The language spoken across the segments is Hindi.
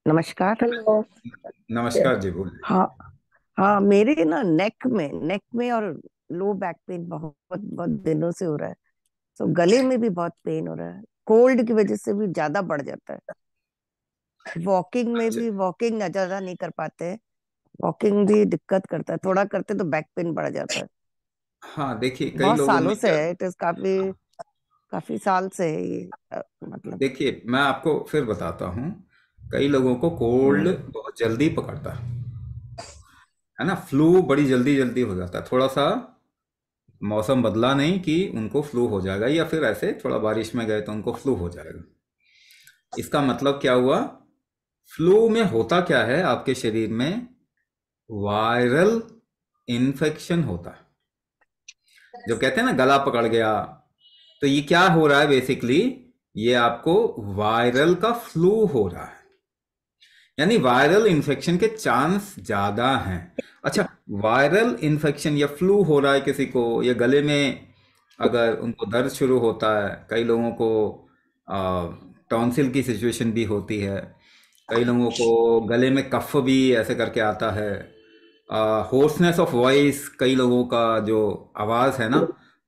नमस्कार। हेलो। नमस्कार जी, बोलिए। हाँ। हाँ, मेरे ना नेक में और लो बैक पेन बहुत बहुत दिनों से हो रहा है। तो गले में भी बहुत पेन हो रहा है, कोल्ड की वजह से भी ज्यादा बढ़ जाता है। वॉकिंग में अच्छा। भी वॉकिंग ज्यादा नहीं कर पाते। वॉकिंग भी दिक्कत करता है, थोड़ा करते तो बैक पेन बढ़ जाता है। हाँ, देखिए कई बहुत लोगों सालों में से क्या। है, इट इज काफी हाँ, काफी साल से है ये। मतलब। देखिए मैं आपको फिर बताता हूँ। कई लोगों को कोल्ड हम्म। बहुत जल्दी पकड़ता है ना। फ्लू बड़ी जल्दी जल्दी हो जाता है। थोड़ा सा मौसम बदला नहीं कि उनको फ्लू हो जाएगा, या फिर ऐसे थोड़ा बारिश में गए तो उनको फ्लू हो जाएगा। इसका मतलब क्या हुआ? फ्लू में होता क्या है, आपके शरीर में वायरल इन्फेक्शन होता है। जो कहते हैं ना गला पकड़ गया, तो ये क्या हो रहा है बेसिकली? ये आपको वायरल का फ्लू हो रहा है। यानी वायरल इन्फेक्शन के चांस ज्यादा हैं। अच्छा, वायरल इन्फेक्शन या फ्लू हो रहा है किसी को, या गले में अगर उनको दर्द शुरू होता है, कई लोगों को टॉन्सिल की सिचुएशन भी होती है। कई लोगों को गले में कफ भी ऐसे करके आता है। होर्सनेस ऑफ वॉइस, कई लोगों का जो आवाज़ है ना,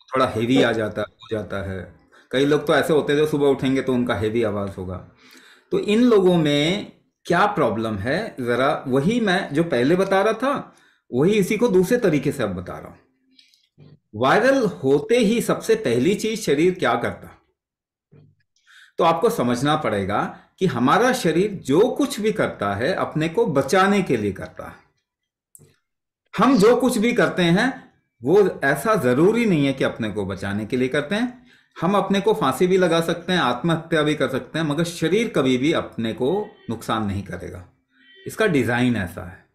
थोड़ा हेवी आ जाता है, हो जाता है। कई लोग तो ऐसे होते हैं जो सुबह उठेंगे तो उनका हेवी आवाज़ होगा। तो इन लोगों में क्या प्रॉब्लम है, ज़रा वही मैं जो पहले बता रहा था, वही इसी को दूसरे तरीके से अब बता रहा हूँ। वायरल होते ही सबसे पहली चीज शरीर क्या करता, तो आपको समझना पड़ेगा कि हमारा शरीर जो कुछ भी करता है अपने को बचाने के लिए करता है। हम जो कुछ भी करते हैं वो ऐसा जरूरी नहीं है कि अपने को बचाने के लिए करते हैं। हम अपने को फांसी भी लगा सकते हैं, आत्महत्या भी कर सकते हैं, मगर शरीर कभी भी अपने को नुकसान नहीं करेगा। इसका डिजाइन ऐसा है।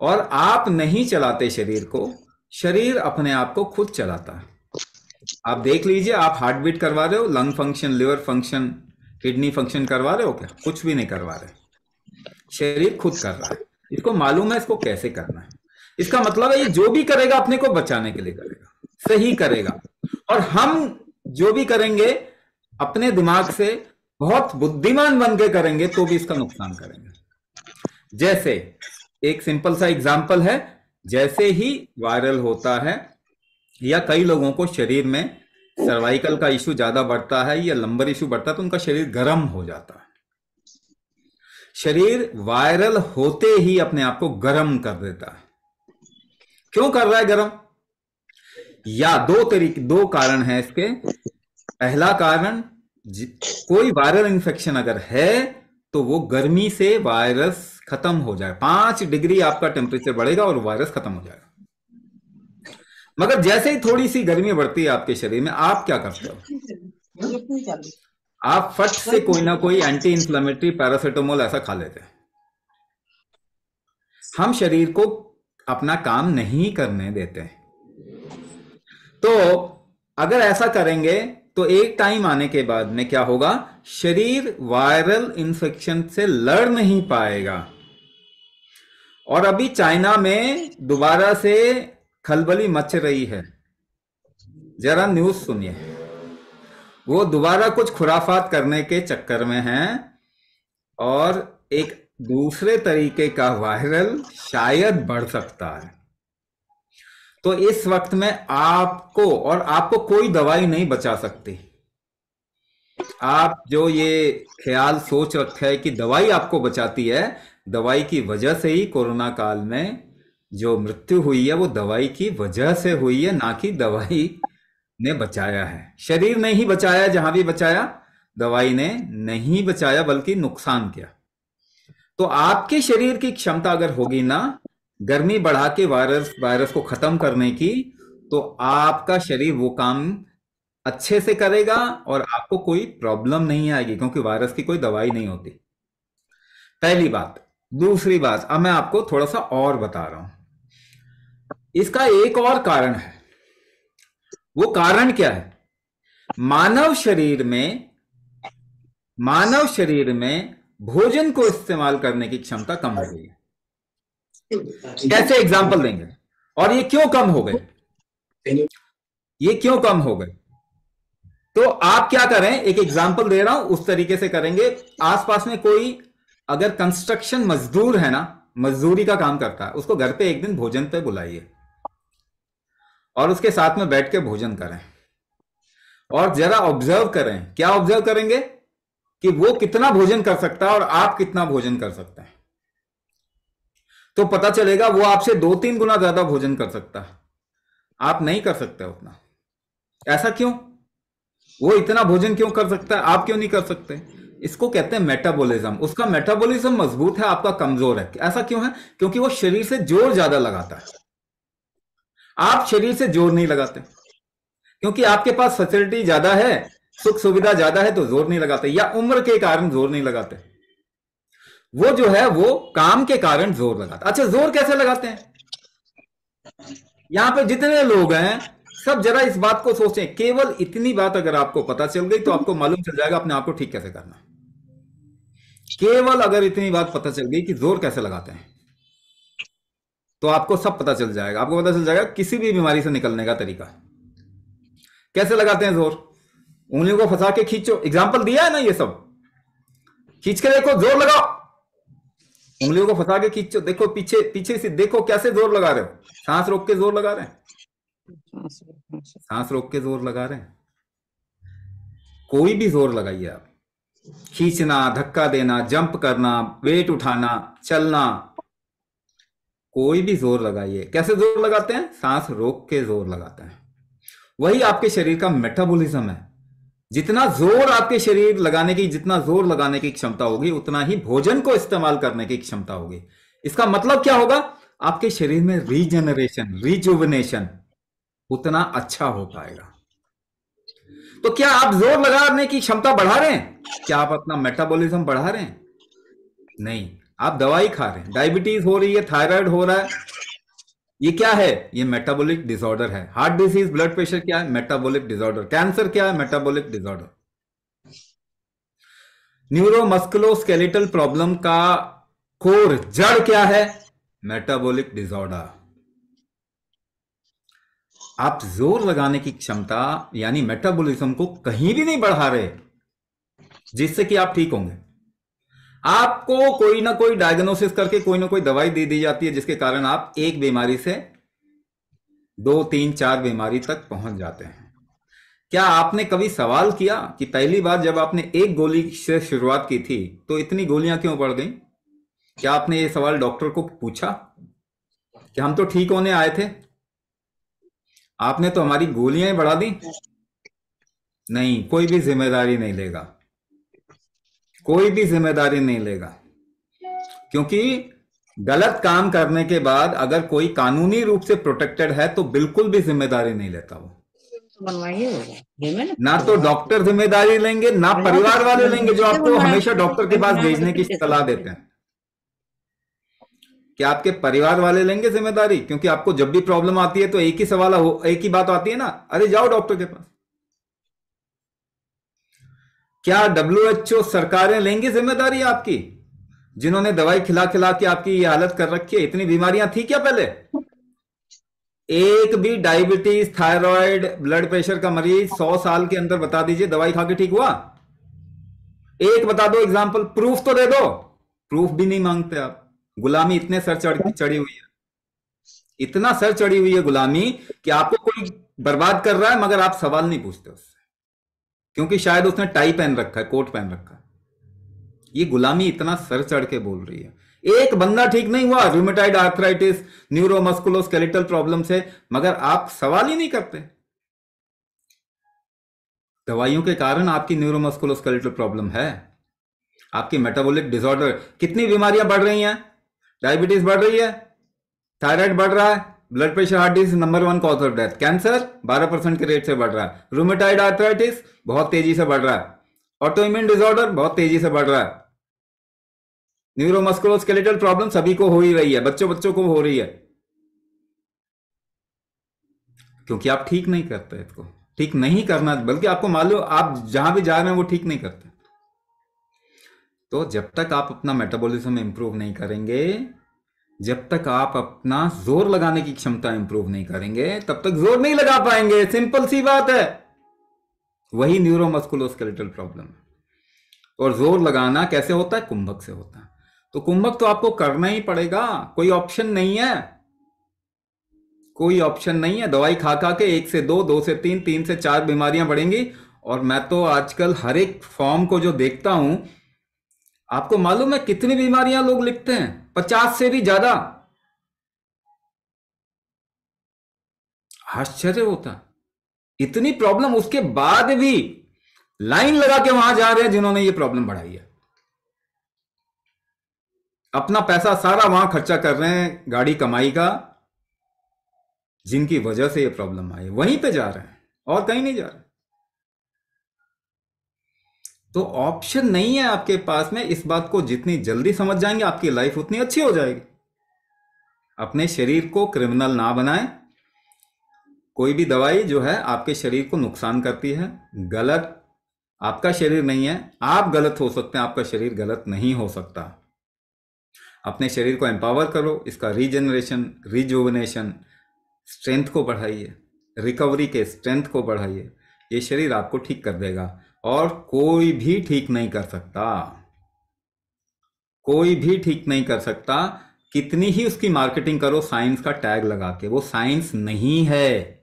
और आप नहीं चलाते शरीर को, शरीर अपने आप को खुद चलाता है। आप देख लीजिए, आप हार्ट बीट करवा रहे हो, lung function, liver function, kidney function करवा रहे हो क्या? कुछ भी नहीं करवा रहे। शरीर खुद कर रहा है। इसको मालूम है इसको कैसे करना है। इसका मतलब है ये जो भी करेगा अपने को बचाने के लिए करेगा, सही करेगा। और हम जो भी करेंगे अपने दिमाग से बहुत बुद्धिमान बन के करेंगे तो भी इसका नुकसान करेंगे। जैसे एक सिंपल सा एग्जांपल है, जैसे ही वायरल होता है या कई लोगों को शरीर में सर्वाइकल का इशू ज्यादा बढ़ता है या लंबर इशू बढ़ता है तो उनका शरीर गर्म हो जाता है। शरीर वायरल होते ही अपने आप को गर्म कर देता है। क्यों कर रहा है गर्म? या दो कारण हैं इसके। पहला कारण, कोई वायरल इन्फेक्शन अगर है तो वो गर्मी से वायरस खत्म हो जाए। 5 डिग्री आपका टेम्परेचर बढ़ेगा और वायरस खत्म हो जाएगा। मगर जैसे ही थोड़ी सी गर्मी बढ़ती है आपके शरीर में, आप क्या करते हो? आप फट से कोई ना कोई एंटी इंफ्लेमेटरी पैरासीटामोल ऐसा खा लेते हैं। हम शरीर को अपना काम नहीं करने देते। तो अगर ऐसा करेंगे तो एक टाइम आने के बाद में क्या होगा? शरीर वायरल इन्फेक्शन से लड़ नहीं पाएगा। और अभी चाइना में दोबारा से खलबली मच रही है। जरा न्यूज सुनिए। वो दोबारा कुछ खुराफात करने के चक्कर में हैं, और एक दूसरे तरीके का वायरल शायद बढ़ सकता है। तो इस वक्त में आपको कोई दवाई नहीं बचा सकती। आप जो ये ख्याल सोच रखा है कि दवाई आपको बचाती है, दवाई की वजह से ही कोरोना काल में जो मृत्यु हुई है वो दवाई की वजह से हुई है, ना कि दवाई ने बचाया है। शरीर ने ही बचाया, जहां भी बचाया दवाई ने नहीं बचाया बल्कि नुकसान किया। तो आपके शरीर की क्षमता अगर होगी ना गर्मी बढ़ा के वायरस वायरस को खत्म करने की, तो आपका शरीर वो काम अच्छे से करेगा और आपको कोई प्रॉब्लम नहीं आएगी, क्योंकि वायरस की कोई दवाई नहीं होती। पहली बात। दूसरी बात, अब मैं आपको थोड़ा सा और बता रहा हूं। इसका एक और कारण है। वो कारण क्या है? मानव शरीर में मानव शरीर में भोजन को इस्तेमाल करने की क्षमता कम हो गई है। कैसे एग्जाम्पल देंगे? और ये क्यों कम हो गए? ये क्यों कम हो गए? तो आप क्या करें, एक एग्जाम्पल दे रहा हूं, उस तरीके से करेंगे। आसपास में कोई अगर कंस्ट्रक्शन मजदूर है ना, मजदूरी का काम करता है, उसको घर पे एक दिन भोजन पे बुलाइए और उसके साथ में बैठ के भोजन करें और जरा ऑब्जर्व करें। क्या ऑब्जर्व करेंगे? कि वो कितना भोजन कर सकता है और आप कितना भोजन कर सकते हैं। तो पता चलेगा वो आपसे 2-3 गुना ज्यादा भोजन कर सकता है, आप नहीं कर सकते उतना। ऐसा क्यों? वो इतना भोजन क्यों कर सकता है, आप क्यों नहीं कर सकते? इसको कहते हैं मेटाबॉलिज्म। उसका मेटाबॉलिज्म मजबूत है, आपका कमजोर है। ऐसा क्यों है? क्योंकि वो शरीर से जोर ज्यादा लगाता है, आप शरीर से जोर नहीं लगाते। क्योंकि आपके पास फैसिलिटी ज्यादा है, सुख सुविधा ज्यादा है, तो जोर नहीं लगाते, या उम्र के कारण जोर नहीं लगाते। वो जो है वो काम के कारण जोर लगाता। अच्छा, जोर कैसे लगाते हैं? यहां पे जितने लोग हैं सब जरा इस बात को सोचें। केवल इतनी बात अगर आपको पता चल गई तो आपको मालूम चल जाएगा अपने आप को ठीक कैसे करना। केवल अगर इतनी बात पता चल गई कि जोर कैसे लगाते हैं, तो आपको सब पता चल जाएगा। आपको पता चल जाएगा किसी भी बीमारी से निकलने का तरीका। कैसे लगाते हैं जोर? उंगलियों को फंसा के खींचो, एग्जाम्पल दिया है ना ये सब। खींच के देखो, जोर लगाओ। उंगलियों को फंसा के खींचो, देखो पीछे पीछे से देखो कैसे जोर लगा रहे हो। सांस रोक के जोर लगा रहे हैं, सांस रोक के जोर लगा रहे हैं। कोई भी जोर लगाइए आप, खींचना, धक्का देना, जंप करना, वेट उठाना, चलना, कोई भी जोर लगाइए। कैसे जोर लगाते हैं? सांस रोक के जोर लगाते हैं। वही आपके शरीर का मेटाबॉलिज्म है। जितना जोर आपके शरीर लगाने की, जितना जोर लगाने की क्षमता होगी, उतना ही भोजन को इस्तेमाल करने की क्षमता होगी। इसका मतलब क्या होगा? आपके शरीर में रीजनरेशन, रिजुविनेशन उतना अच्छा हो पाएगा। तो क्या आप जोर लगाने की क्षमता बढ़ा रहे हैं? क्या आप अपना मेटाबॉलिज्म बढ़ा रहे हैं? नहीं, आप दवाई खा रहे हैं। डायबिटीज हो रही है, थायराइड हो रहा है, ये क्या है? ये मेटाबॉलिक डिसऑर्डर है। हार्ट डिजीज, ब्लड प्रेशर क्या है? Metabolic disorder. कैंसर क्या है? Metabolic disorder. न्यूरोमस्कुलोस्केलेटल प्रॉब्लम का कोर, जड़ क्या है? Metabolic disorder. आप जोर लगाने की क्षमता यानी मेटाबॉलिज्म को कहीं भी नहीं बढ़ा रहे जिससे कि आप ठीक होंगे। आपको कोई ना कोई डायग्नोसिस करके कोई ना कोई दवाई दे दी जाती है जिसके कारण आप एक बीमारी से 2-3-4 बीमारी तक पहुंच जाते हैं। क्या आपने कभी सवाल किया कि पहली बार जब आपने एक गोली से शुरुआत की थी तो इतनी गोलियां क्यों बढ़ गई? क्या आपने ये सवाल डॉक्टर को पूछा कि हम तो ठीक होने आए थे, आपने तो हमारी गोलियां ही बढ़ा दी? नहीं, कोई भी जिम्मेदारी नहीं लेगा, कोई भी जिम्मेदारी नहीं लेगा। क्योंकि गलत काम करने के बाद अगर कोई कानूनी रूप से प्रोटेक्टेड है तो बिल्कुल भी जिम्मेदारी नहीं लेता वो। बनवाइए होगा ना तो डॉक्टर जिम्मेदारी लेंगे, ना परिवार वाले लेंगे जो आपको हमेशा डॉक्टर के पास भेजने की सलाह देते हैं। क्या आपके परिवार वाले लेंगे जिम्मेदारी? क्योंकि आपको जब भी प्रॉब्लम आती है तो एक ही सवाल हो, एक ही बात आती है ना, अरे जाओ डॉक्टर के पास। क्या WHO, सरकारें लेंगी जिम्मेदारी आपकी, जिन्होंने दवाई खिला खिला के आपकी ये हालत कर रखी है? इतनी बीमारियां थी क्या पहले? एक भी डायबिटीज, थायराइड, ब्लड प्रेशर का मरीज 100 साल के अंदर बता दीजिए दवाई खा के ठीक हुआ? एक बता दो एग्जांपल, प्रूफ तो दे दो। प्रूफ भी नहीं मांगते आप। गुलामी इतने सर चढ़ी हुई है, इतना सर चढ़ी हुई है गुलामी कि आपको कोई बर्बाद कर रहा है मगर आप सवाल नहीं पूछते उससे, क्योंकि शायद उसने टाई पहन रखा है, कोट पहन रखा है। ये गुलामी इतना सर चढ़ के बोल रही है। एक बंदा ठीक नहीं हुआ रूमेटाइड आर्थराइटिस, न्यूरोमस्कुलोस्केलेटल प्रॉब्लम से, मगर आप सवाल ही नहीं करते। दवाइयों के कारण आपकी न्यूरोमस्कुलोस्केलेटल प्रॉब्लम है, आपकी मेटाबॉलिक डिसऑर्डर। कितनी बीमारियां बढ़ रही हैं? डायबिटीज बढ़ रही है, थायराइड बढ़ रहा है, blood pressure, heart disease number 1 cause of death, cancer 12% के रेट से बढ़ रहा है, रूमेटाइड आर्थराइटिस बहुत तेजी से बढ़ रहा है, ऑटोइम्यून डिसऑर्डर बहुत तेजी से बढ़ रहा है, न्यूरोमस्कुलोस्केलेटल प्रॉब्लम सभी को हो ही रही है, बच्चों बच्चों को हो रही है, क्योंकि आप ठीक नहीं करते इसको। ठीक नहीं करना, बल्कि आपको मालूम आप जहां भी जा रहे हैं वो ठीक नहीं करते। तो जब तक आप अपना मेटाबॉलिज्म इंप्रूव नहीं करेंगे, जब तक आप अपना जोर लगाने की क्षमता इंप्रूव नहीं करेंगे, तब तक जोर नहीं लगा पाएंगे। सिंपल सी बात है। वही न्यूरोमस्कुलोस्केलेटल प्रॉब्लम है। और जोर लगाना कैसे होता है? कुंभक से होता है। तो कुंभक तो आपको करना ही पड़ेगा, कोई ऑप्शन नहीं है। कोई ऑप्शन नहीं है। दवाई खा खा के 1 से 2, 2 से 3, 3 से 4 बीमारियां बढ़ेंगी। और मैं तो आजकल हर एक फॉर्म को जो देखता हूं, आपको मालूम है कितनी बीमारियां लोग लिखते हैं? 50 से भी ज्यादा। आश्चर्य होता है। इतनी प्रॉब्लम, उसके बाद भी लाइन लगा के वहां जा रहे हैं जिन्होंने ये प्रॉब्लम बढ़ाई है। अपना पैसा सारा वहां खर्चा कर रहे हैं गाड़ी कमाई का, जिनकी वजह से ये प्रॉब्लम आई, वहीं पे जा रहे हैं और कहीं नहीं जा रहे। तो ऑप्शन नहीं है आपके पास में। इस बात को जितनी जल्दी समझ जाएंगे आपकी लाइफ उतनी अच्छी हो जाएगी। अपने शरीर को क्रिमिनल ना बनाएं। कोई भी दवाई जो है आपके शरीर को नुकसान करती है, गलत। आपका शरीर नहीं है, आप गलत हो सकते हैं, आपका शरीर गलत नहीं हो सकता। अपने शरीर को एम्पावर करो, इसका रीजनरेशन, रिजुवनेशन, स्ट्रेंथ को बढ़ाइए, रिकवरी के स्ट्रेंथ को बढ़ाइए। ये शरीर आपको ठीक कर देगा और कोई भी ठीक नहीं कर सकता। कोई भी ठीक नहीं कर सकता। कितनी ही उसकी मार्केटिंग करो साइंस का टैग लगा के, वो साइंस नहीं है।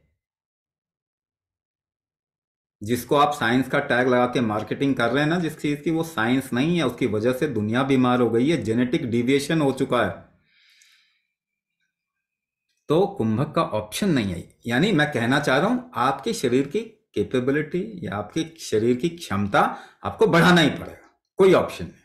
जिसको आप साइंस का टैग लगा के मार्केटिंग कर रहे हैं ना जिस चीज की, वो साइंस नहीं है। उसकी वजह से दुनिया बीमार हो गई है, जेनेटिक डिविएशन हो चुका है। तो कुंभक का ऑप्शन नहीं है। यानी मैं कहना चाह रहा हूं, आपके शरीर की कैपेबिलिटी या आपके शरीर की क्षमता आपको बढ़ाना ही पड़ेगा, कोई ऑप्शन नहीं।